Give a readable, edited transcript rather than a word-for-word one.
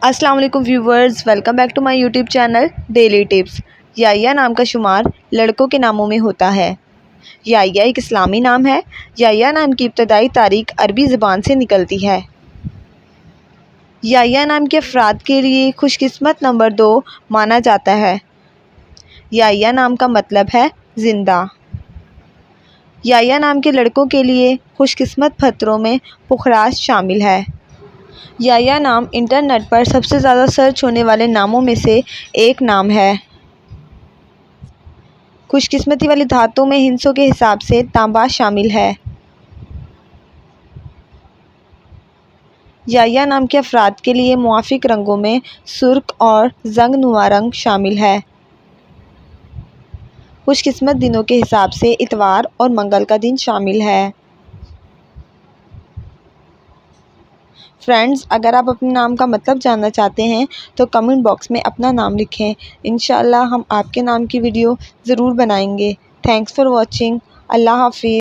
السلام علیکم viewers, welcome back to my YouTube channel daily tips. Yahya نام کا شمار لڑکوں کے ناموں میں ہوتا ہے۔ یحییٰ ایک اسلامی نام ہے۔ یحییٰ نام کی ابتدائی تاریخ عربی زبان سے نکلتی ہے۔ یحییٰ نام کے افراد کے لیے خوش قسمت نمبر 2 مانا جاتا ہے۔ یحییٰ نام کا مطلب ہے زندہ۔ یحییٰ نام کے لڑکوں کے لیے خوش قسمت پتھروں میں پخراش شامل ہے۔ یحییٰ نام انٹرنیٹ پر سب سے زیادہ سرچ ہونے والے ناموں میں سے ایک نام ہے۔ خوش قسمتی والی دھاتوں میں ہندسوں کے حساب سے تانبا شامل ہے۔ یحییٰ نام کے افراد کے لیے موافق رنگوں میں سرخ اور زنگ نما رنگ شامل ہے۔ خوش قسمت دنوں کے حساب سے اتوار اور منگل کا دن شامل ہے۔ فرینڈز، اگر آپ اپنے نام کا مطلب جاننا چاہتے ہیں تو کمنٹ باکس میں اپنا نام لکھیں۔ انشاءاللہ ہم آپ کے نام کی ویڈیو ضرور بنائیں گے۔ Thanks for watching. اللہ حافظ۔